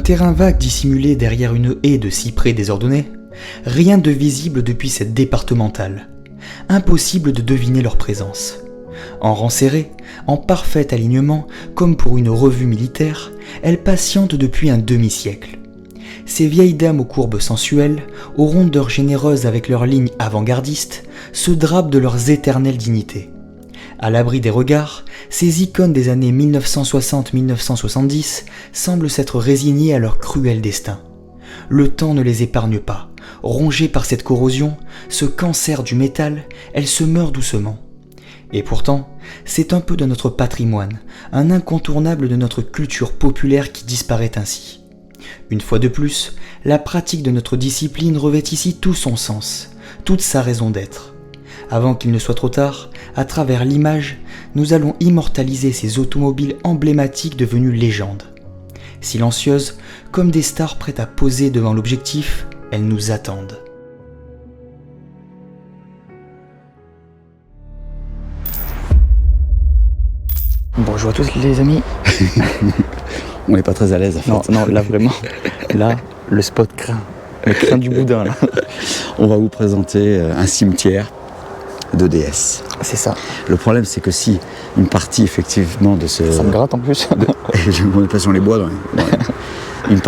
terrain vague dissimulé derrière une haie de cyprès désordonnés, rien de visible depuis cette départementale. Impossible de deviner leur présence. En rang serré, en parfait alignement, comme pour une revue militaire, elles patientent depuis un demi-siècle. Ces vieilles dames aux courbes sensuelles, aux rondeurs généreuses avec leurs lignes avant-gardistes, se drapent de leurs éternelles dignités. À l'abri des regards, ces icônes des années 1960-1970 semblent s'être résignées à leur cruel destin. Le temps ne les épargne pas. Rongées par cette corrosion, ce cancer du métal, elles se meurent doucement. Et pourtant, c'est un peu de notre patrimoine, un incontournable de notre culture populaire qui disparaît ainsi. Une fois de plus, la pratique de notre discipline revêt ici tout son sens, toute sa raison d'être. Avant qu'il ne soit trop tard, à travers l'image, nous allons immortaliser ces automobiles emblématiques devenues légendes. Silencieuses, comme des stars prêtes à poser devant l'objectif, elles nous attendent. Bonjour à tous les amis. On n'est pas très à l'aise à fait. Non, là vraiment, là, le spot craint. Le craint du boudin là. On va vous présenter un cimetière de DS. C'est ça. Le problème, c'est que si une partie effectivement de ce... Ça me gratte en plus. On est pas sur les bois. Une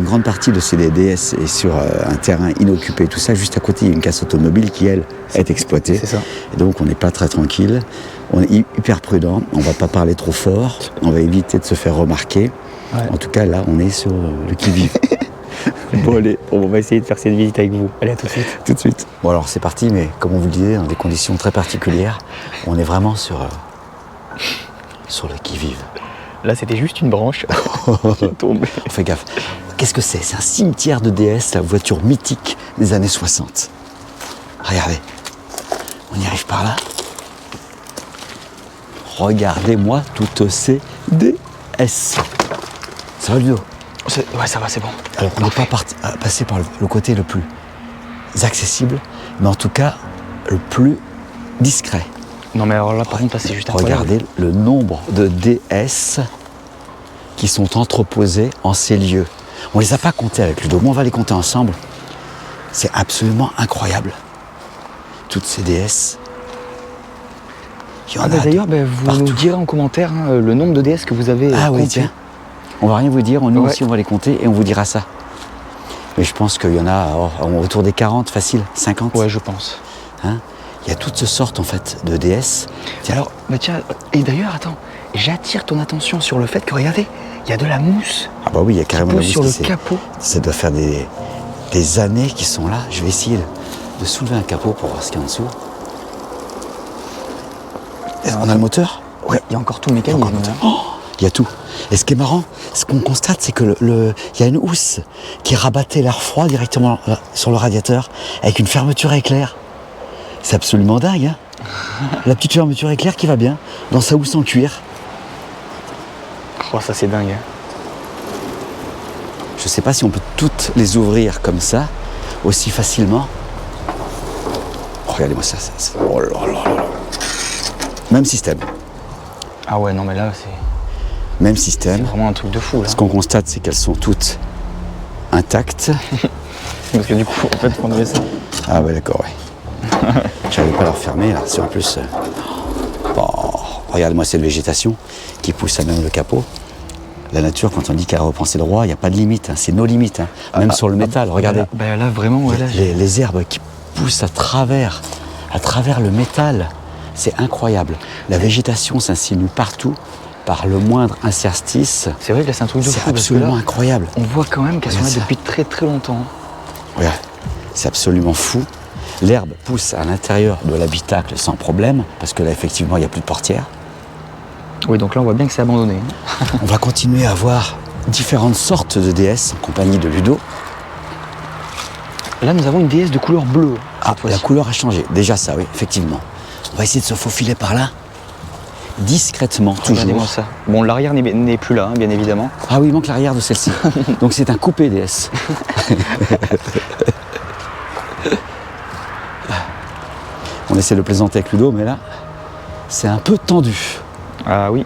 grande partie de ces DS est sur un terrain inoccupé, tout ça. Juste à côté, il y a une casse automobile qui, elle, est exploitée. C'est ça. Et donc, on n'est pas très tranquille. On est hyper prudent. On ne va pas parler trop fort. On va éviter de se faire remarquer. Ouais. En tout cas, là, on est sur le qui-vive. Bon, allez, on va essayer de faire cette visite avec vous. Allez, à tout de suite. Tout de suite. Bon, alors, c'est parti, mais comme on vous le disait, dans des conditions très particulières, on est vraiment sur le qui-vive. Là, c'était juste une branche qui tombe. Fais gaffe. Qu'est-ce que c'est ? C'est un cimetière de DS, la voiture mythique des années 60. Regardez. On y arrive par là. Regardez-moi toutes ces DS. Ça va, Ludo ? Ouais, ça va, c'est bon. Alors, on n'est pas passé par le côté le plus accessible, mais en tout cas, le plus discret. Non, mais alors là, par contre, là, c'est juste incroyable. Regardez le nombre de DS qui sont entreposés en ces lieux. On ne les a pas comptés avec Ludo, mais on va les compter ensemble. C'est absolument incroyable. Toutes ces DS. D'ailleurs, vous nous direz en commentaire le nombre de DS que vous avez compté. Tiens. On va rien vous dire, nous aussi on va les compter et on vous dira ça. Mais je pense qu'il y en a autour des 40, facile, 50. Ouais, je pense. Hein ? Il y a toutes sortes en fait de DS. Alors, tiens, et d'ailleurs, attends, j'attire ton attention sur le fait que, regardez, il y a de la mousse. Ah bah oui, il y a carrément de la mousse sur le capot. Ça doit faire des années qu'ils sont là. Je vais essayer de soulever un capot pour voir ce qu'il y a en dessous. On a le moteur ? Ouais, il y a encore tout le mécanisme. Il y a tout. Et ce qui est marrant, ce qu'on constate, c'est que il y a une housse qui rabattait l'air froid directement sur le radiateur avec une fermeture éclair. C'est absolument dingue, hein. La petite fermeture éclair qui va bien dans sa housse en cuir. Oh, ça c'est dingue. Hein. Je sais pas si on peut toutes les ouvrir comme ça, aussi facilement. Oh, regardez-moi ça. Oh là là là. Même système. Ah ouais, non mais là c'est... Même système. C'est vraiment un truc de fou là. Ce qu'on constate, c'est qu'elles sont toutes intactes. Parce que du coup, en fait, on avait ça. Ah ouais, d'accord, ouais. J'arrive pas à la refermer là. C'est en plus. Bon, regardez-moi cette végétation qui pousse à même le capot. La nature, quand on dit qu'elle reprend ses droits, il n'y a pas de limite. Hein. C'est nos limites. Hein. Même sur le métal, regardez. Là vraiment, ouais, là, les herbes qui poussent à travers le métal. C'est incroyable. La végétation s'insinue partout par le moindre interstice. C'est vrai que là, c'est un truc de fou. C'est absolument incroyable. On voit quand même qu'elles sont là depuis très très longtemps. Regarde, c'est absolument fou. L'herbe pousse à l'intérieur de l'habitacle sans problème, parce que là, effectivement, il n'y a plus de portière. Oui, donc là, on voit bien que c'est abandonné. On va continuer à voir différentes sortes de DS en compagnie de Ludo. Là, nous avons une DS de couleur bleue. Ah, la couleur a changé. Déjà ça, oui, effectivement. On va essayer de se faufiler par là, discrètement, toujours. Regardez-moi ça. Bon, l'arrière n'est plus là, hein, bien évidemment. Ah oui, il manque l'arrière de celle-ci. Donc c'est un coupé DS. On essaie de plaisanter avec Ludo, mais là, c'est un peu tendu. Ah oui.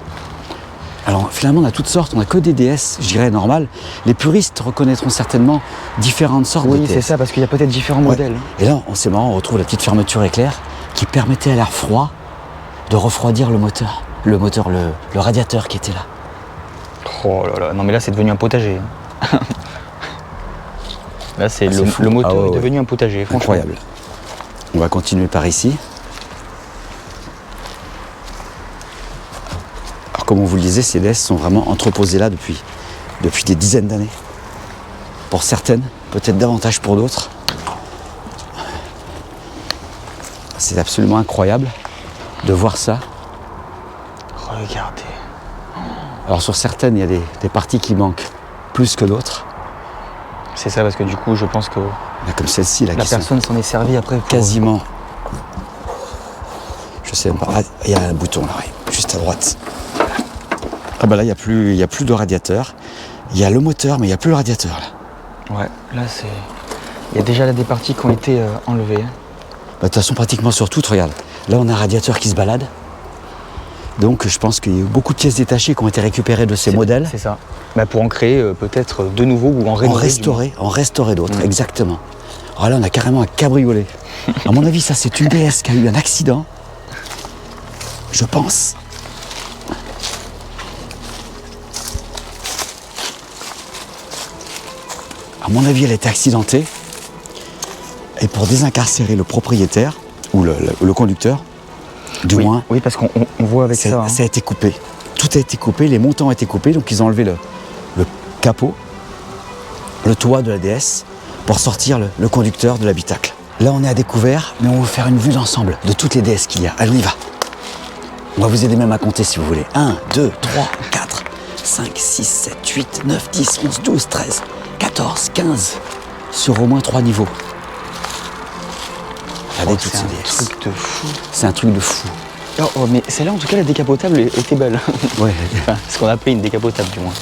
Alors finalement, on a toutes sortes, on n'a que des DS, je dirais, normales. Les puristes reconnaîtront certainement différentes sortes de DS. Oui, c'est ça, parce qu'il y a peut-être différents modèles. Et là, c'est marrant, on retrouve la petite fermeture éclair qui permettait à l'air froid de refroidir le moteur. Le radiateur qui était là. Oh là là, non mais là c'est devenu un potager. Là c'est le moteur est devenu un potager, franchement. Incroyable. On va continuer par ici. Alors comme on vous le disait, ces DS sont vraiment entreposées là depuis des dizaines d'années. Pour certaines, peut-être davantage pour d'autres. C'est absolument incroyable de voir ça. Regardez. Alors sur certaines, il y a des parties qui manquent plus que d'autres. C'est ça, parce que du coup, je pense que Là, comme celle-ci, là, la qui personne s'en est servie après pour... quasiment. Je sais même pas. Ah, il y a un bouton là, juste à droite. Ah bah là, il y a plus de radiateur. Il y a le moteur, mais il n'y a plus le radiateur là. Ouais, là c'est... Il y a déjà là des parties qui ont été enlevées. Bah, de toute façon, pratiquement sur toutes, regarde. Là, on a un radiateur qui se balade. Donc, je pense qu'il y a eu beaucoup de pièces détachées qui ont été récupérées de ces modèles. C'est ça. Bah, pour en créer peut-être de nouveaux ou en restaurer d'autres, exactement. Alors là, on a carrément un cabriolet. À mon avis, ça, c'est une DS qui a eu un accident. Je pense. À mon avis, elle a été accidentée. Et pour désincarcérer le propriétaire, ou le conducteur, du moins... Oui, parce qu'on voit avec ça. Ça a été coupé. Tout a été coupé, les montants ont été coupés, donc ils ont enlevé le capot, le toit de la DS, pour sortir le conducteur de l'habitacle. Là, on est à découvert, mais on va vous faire une vue d'ensemble de toutes les DS qu'il y a. Allez, on y va. On va vous aider même à compter si vous voulez. 1, 2, 3, 4, 5, 6, 7, 8, 9, 10, 11, 12, 13, 14, 15. Sur au moins 3 niveaux. Regardez toutes ces DS. C'est un truc de fou. C'est un truc de fou. Oh, mais celle-là, en tout cas, la décapotable était belle. Ouais. Enfin, ce qu'on appelait une décapotable, du moins.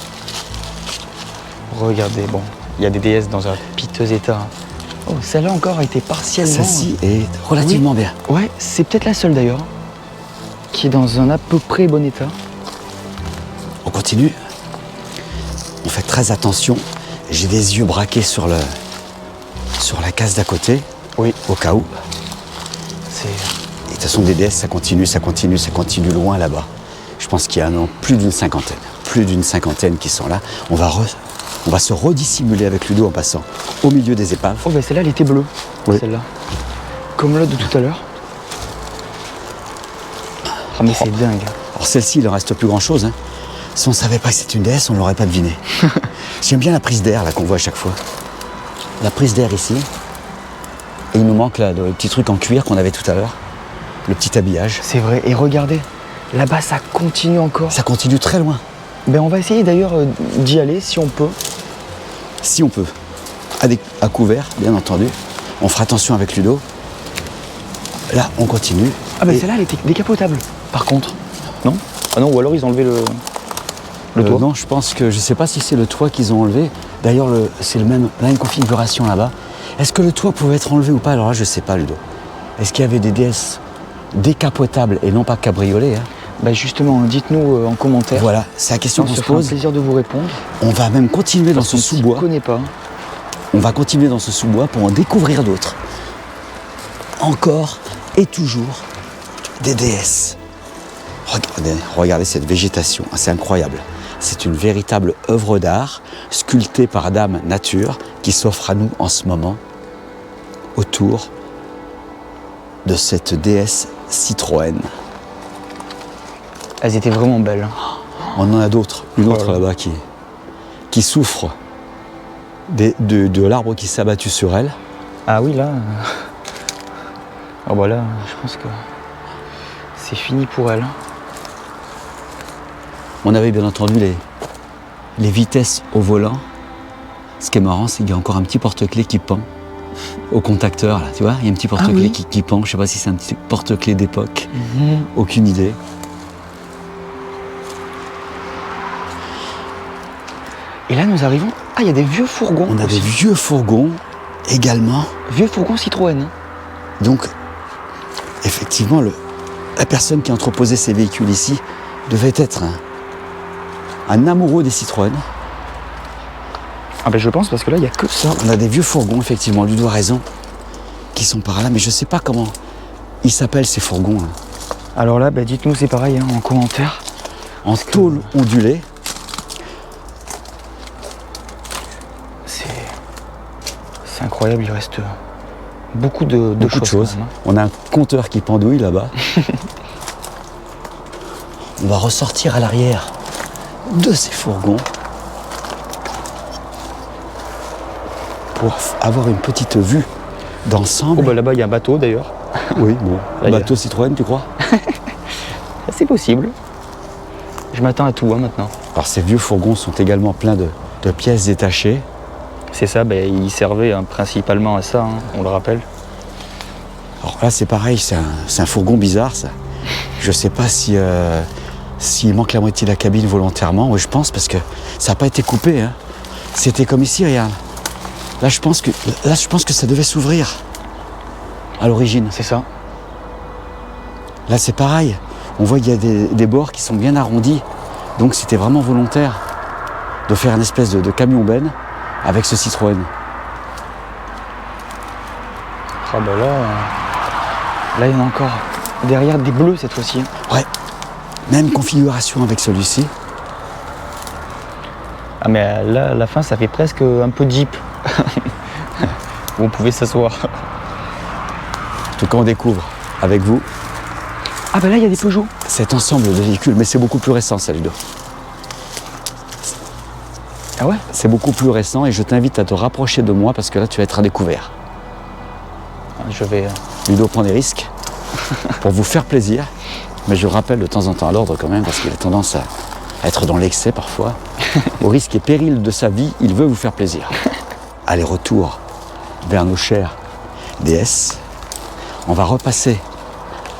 Regardez, bon, il y a des DS dans un piteux état. Oh, celle-là encore a été partiellement... Celle-ci est relativement bien. Ouais, c'est peut-être la seule d'ailleurs, qui est dans un à peu près bon état. On continue. On fait très attention. J'ai des yeux braqués sur la case d'à côté. Oui. Au cas où. C'est... Et de toute façon, des DS, ça continue loin là-bas. Je pense qu'il y a plus d'une cinquantaine qui sont là. On va se redissimuler avec Ludo en passant au milieu des épaves. Oh, bah celle-là, elle était bleue, Oui. celle-là. Comme l'autre de tout à l'heure. Ah, mais c'est dingue. Alors celle-ci, il en reste plus grand-chose. Hein. Si on savait pas que c'était une DS, on l'aurait pas deviné. J'aime bien la prise d'air là qu'on voit à chaque fois. La prise d'air ici. Et il nous manque là le petit truc en cuir qu'on avait tout à l'heure. Le petit habillage. C'est vrai, et regardez, là-bas, ça continue encore. Ça continue très loin. Ben, on va essayer d'ailleurs d'y aller, si on peut. Si on peut. À couvert, bien entendu. On fera attention avec Ludo. Là, on continue. Ah bah celle-là, elle était décapotable, par contre. Non? Ah non, ou alors ils ont enlevé le toit. Non, je pense que... Je sais pas si c'est le toit qu'ils ont enlevé. D'ailleurs, c'est la même configuration là-bas. Est-ce que le toit pouvait être enlevé ou pas? Alors là, je sais pas, Ludo. Est-ce qu'il y avait des DS décapotables et non pas cabriolets hein? Bah justement, dites-nous en commentaire. Voilà, c'est la question qu'on se fera un pose. plaisir de vous répondre. On va même continuer dans ce sous-bois. Je ne connais pas. On va continuer dans ce sous-bois pour en découvrir d'autres. Encore et toujours des DS. Regardez cette végétation, c'est incroyable. C'est une véritable œuvre d'art sculptée par Dame Nature qui s'offre à nous en ce moment autour de cette DS Citroën. Elles étaient vraiment belles. On en a d'autres, une autre là-bas qui souffre de l'arbre qui s'est abattu sur elle. Ah oui, là... Ah bah là, je pense que c'est fini pour elle. On avait bien entendu les vitesses au volant. Ce qui est marrant, c'est qu'il y a encore un petit porte-clés qui pend au contacteur. Là, tu vois, il y a un petit porte-clés qui pend. Je sais pas si c'est un petit porte-clés d'époque. Aucune idée. Et là, nous arrivons... Ah, il y a des vieux fourgons. On a aussi. des vieux fourgons également. Vieux fourgons Citroën. Donc, effectivement, la personne qui a entreposé ces véhicules ici devait être un amoureux des Citroën. Ah ben je pense parce que là il n'y a que ça. On a des vieux fourgons, effectivement, Ludo a raison, qui sont par là, mais je sais pas comment ils s'appellent ces fourgons. Là. Alors là, dites-nous, c'est pareil en commentaire. En tôle ondulée. C'est incroyable, il reste beaucoup de choses. Même, hein. On a un compteur qui pendouille là-bas. On va ressortir à l'arrière de ces fourgons pour avoir une petite vue d'ensemble. Oh là-bas il y a un bateau d'ailleurs. Oui, bon. Un bateau Citroën, tu crois? C'est possible. Je m'attends à tout maintenant. Alors ces vieux fourgons sont également pleins de pièces détachées. C'est ça, ils servaient principalement à ça, on le rappelle. Alors là c'est pareil, c'est un fourgon bizarre ça. Je sais pas s'il manque la moitié de la cabine volontairement, oui je pense, parce que ça n'a pas été coupé. Hein. C'était comme ici, regarde. Là je pense que ça devait s'ouvrir à l'origine. C'est ça. Là c'est pareil, on voit qu'il y a des bords qui sont bien arrondis. Donc c'était vraiment volontaire de faire une espèce de camion-benne avec ce Citroën. Ah là il y en a encore derrière des bleus cette fois-ci. Ouais, même configuration avec celui-ci. Ah mais là, à la fin, ça fait presque un peu Jeep. Où on pouvait s'asseoir. En tout cas, on découvre avec vous. Ah là, il y a des Peugeot. Cet ensemble de véhicules, mais c'est beaucoup plus récent, ça, Ludo. Ah ouais? C'est beaucoup plus récent et je t'invite à te rapprocher de moi parce que là, tu vas être à découvert. Je vais... Ludo prend des risques pour vous faire plaisir, mais je rappelle de temps en temps à l'ordre quand même parce qu'il a tendance à être dans l'excès parfois. Au risque et péril de sa vie, il veut vous faire plaisir. Allez, retour vers nos chers DS. On va repasser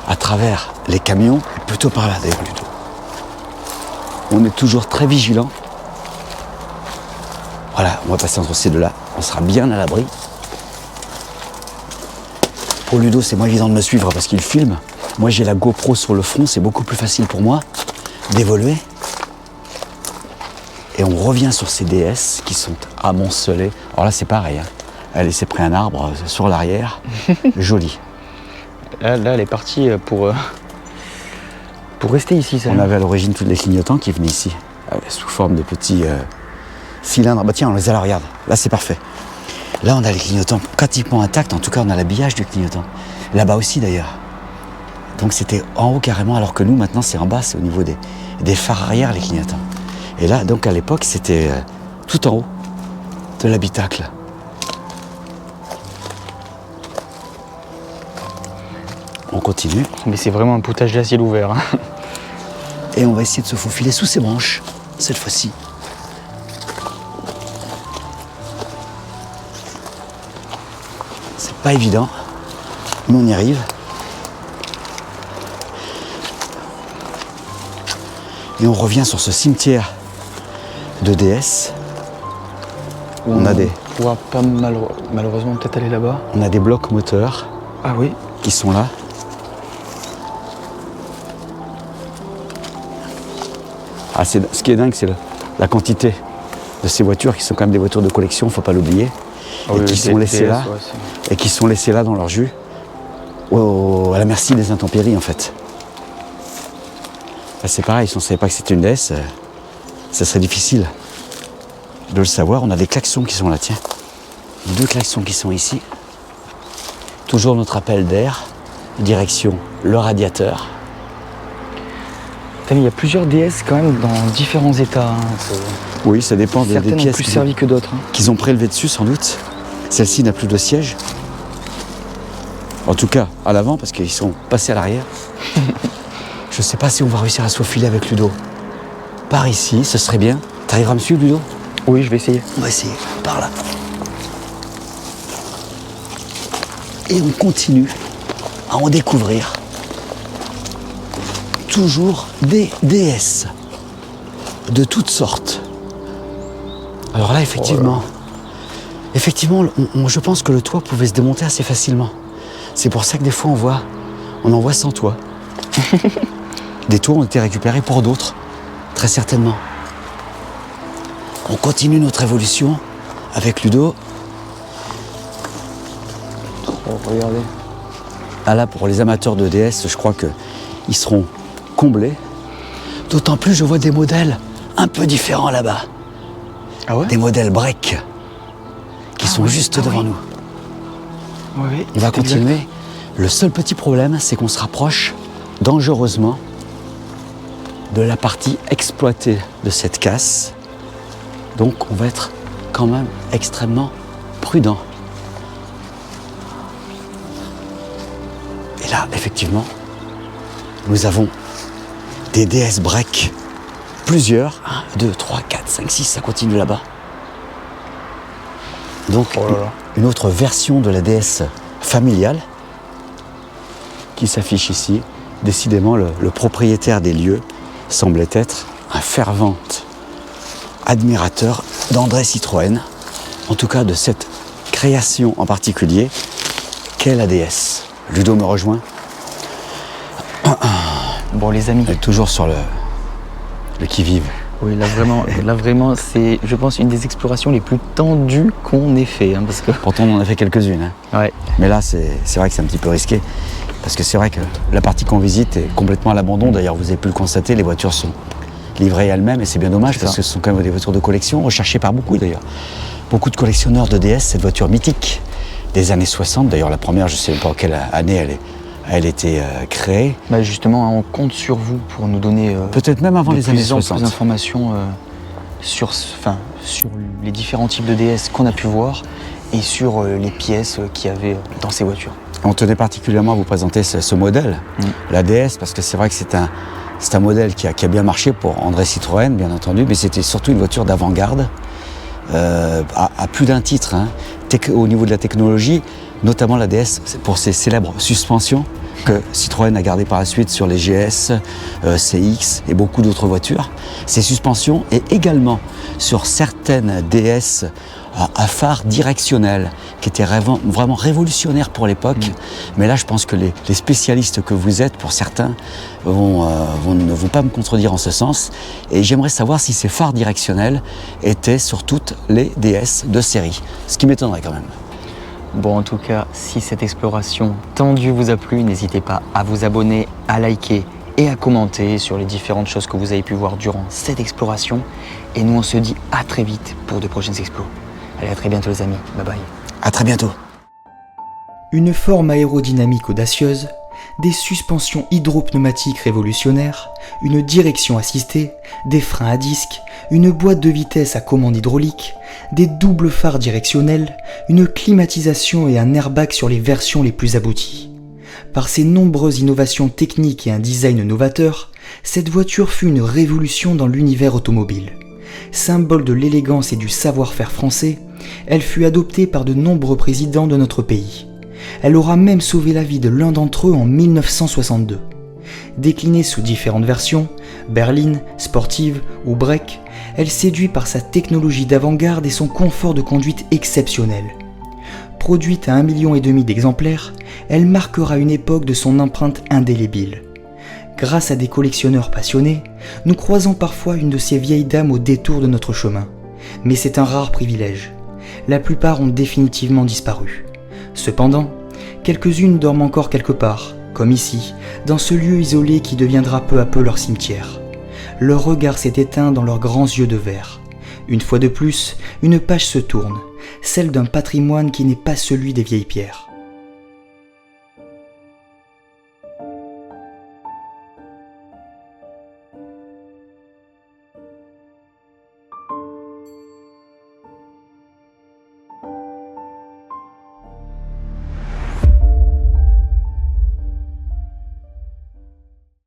à travers les camions, plutôt par là d'ailleurs, Ludo. On est toujours très vigilant. Voilà, on va passer entre ces deux-là. On sera bien à l'abri. Pour Ludo, c'est moins évident de me suivre parce qu'il filme. Moi, j'ai la GoPro sur le front, c'est beaucoup plus facile pour moi d'évoluer. Et on revient sur ces DS qui sont amoncelés. Alors là, c'est pareil. Hein. Elle s'est pris un arbre sur l'arrière. Joli. Là, elle est partie pour rester ici. On avait à l'origine tous les clignotants qui venaient ici, sous forme de petits cylindres. Bah tiens, on les a là, regarde. Là, c'est parfait. Là, on a les clignotants pratiquement intacts. En tout cas, on a l'habillage du clignotant. Là-bas aussi, d'ailleurs. Donc, c'était en haut carrément, alors que nous, maintenant, c'est en bas. C'est au niveau des phares arrière, les clignotants. Et là, donc, à l'époque, c'était tout en haut de l'habitacle. On continue. Mais c'est vraiment un potager à ciel ouvert. Hein. Et on va essayer de se faufiler sous ces branches, cette fois-ci. C'est pas évident, mais on y arrive. Et on revient sur ce cimetière de DS. On a des... On va pas malheureusement peut-être aller là-bas. On a des blocs moteurs. Ah oui. Qui sont là. Ah, ce qui est dingue, c'est la quantité de ces voitures qui sont quand même des voitures de collection, il ne faut pas l'oublier, et qui sont laissées là, et qui sont laissées là dans leur jus, à la merci des intempéries en fait. Là, c'est pareil, si on ne savait pas que c'était une DS, ça serait difficile de le savoir. On a des klaxons qui sont là, tiens. 2 klaxons qui sont ici. Toujours notre appel d'air, direction le radiateur. Il y a plusieurs DS quand même dans différents états. Hein. Oui, ça dépend des pièces plus servies que d'autres. Hein. Qu'ils ont prélevé dessus sans doute. Celle-ci n'a plus de siège. En tout cas, à l'avant, parce qu'ils sont passés à l'arrière. Je ne sais pas si on va réussir à se faufiler avec Ludo. Par ici, ce serait bien. T'arriveras à me suivre, Ludo? Oui, je vais essayer. On va essayer, par là. Et on continue à en découvrir. Toujours des DS de toutes sortes. Alors là, effectivement, je pense que le toit pouvait se démonter assez facilement. C'est pour ça que des fois, on en voit sans toit. Des toits ont été récupérés pour d'autres, très certainement. On continue notre évolution avec Ludo. Oh, regardez. Ah là, pour les amateurs de DS, je crois qu'ils seront comblés. D'autant plus, je vois des modèles un peu différents là-bas. Ah ouais? Des modèles break qui sont juste devant nous. Oui, On va continuer. Le seul petit problème, c'est qu'on se rapproche dangereusement de la partie exploitée de cette casse. Donc on va être quand même extrêmement prudent. Et là, effectivement, nous avons des DS break. Plusieurs. 1, 2, 3, 4, 5, 6, ça continue là-bas. Donc une autre version de la DS familiale qui s'affiche ici. Décidément, le propriétaire des lieux semblait être un fervent admirateur d'André Citroën, en tout cas de cette création en particulier qu'est la DS. Ludo me rejoint. Bon les amis. Elle est toujours sur le qui-vive. Oui, là vraiment, c'est, je pense, une des explorations les plus tendues qu'on ait fait, hein, parce que. Pourtant, on en a fait quelques-unes. Hein. Ouais. Mais là, c'est vrai que c'est un petit peu risqué. Parce que c'est vrai que la partie qu'on visite est complètement à l'abandon. D'ailleurs, vous avez pu le constater, les voitures sont livrées elles-mêmes et c'est bien dommage parce que ce sont quand même des voitures de collection, recherchées par beaucoup d'ailleurs. Beaucoup de collectionneurs de DS, cette voiture mythique des années 60. D'ailleurs, la première, je ne sais pas en quelle année elle était créée. Bah justement, on compte sur vous pour nous donner peut-être même avant les années 60. Plus d'informations sur les différents types de DS qu'on a pu voir et sur les pièces qu'il y avait dans ces voitures. On tenait particulièrement à vous présenter ce modèle, la DS, parce que c'est vrai que c'est un modèle qui a bien marché pour André Citroën, bien entendu, mais c'était surtout une voiture d'avant-garde, à plus d'un titre. Hein. Au niveau de la technologie, notamment la DS, pour ses célèbres suspensions que Citroën a gardées par la suite sur les GS, CX et beaucoup d'autres voitures. Ces suspensions et également sur certaines DS à phare directionnel, qui étaient vraiment révolutionnaires pour l'époque. Mais là, je pense que les spécialistes que vous êtes, pour certains, ne vont pas me contredire en ce sens. Et j'aimerais savoir si ces phares directionnels étaient sur toutes les DS de série. Ce qui m'étonnerait quand même. Bon, en tout cas, si cette exploration tendue vous a plu, n'hésitez pas à vous abonner, à liker et à commenter sur les différentes choses que vous avez pu voir durant cette exploration. Et nous, on se dit à très vite pour de prochaines explos. Allez, à très bientôt les amis. Bye bye. À très bientôt. Une forme aérodynamique audacieuse, des suspensions hydropneumatiques révolutionnaires, une direction assistée, des freins à disque, une boîte de vitesse à commande hydraulique, des doubles phares directionnels, une climatisation et un airbag sur les versions les plus abouties. Par ses nombreuses innovations techniques et un design novateur, cette voiture fut une révolution dans l'univers automobile. Symbole de l'élégance et du savoir-faire français, elle fut adoptée par de nombreux présidents de notre pays. Elle aura même sauvé la vie de l'un d'entre eux en 1962. Déclinée sous différentes versions, berline, sportive ou break, elle séduit par sa technologie d'avant-garde et son confort de conduite exceptionnel. Produite à 1,5 million d'exemplaires, elle marquera une époque de son empreinte indélébile. Grâce à des collectionneurs passionnés, nous croisons parfois une de ces vieilles dames au détour de notre chemin. Mais c'est un rare privilège. La plupart ont définitivement disparu. Cependant, quelques-unes dorment encore quelque part, comme ici, dans ce lieu isolé qui deviendra peu à peu leur cimetière. Leur regard s'est éteint dans leurs grands yeux de verre. Une fois de plus, une page se tourne, celle d'un patrimoine qui n'est pas celui des vieilles pierres.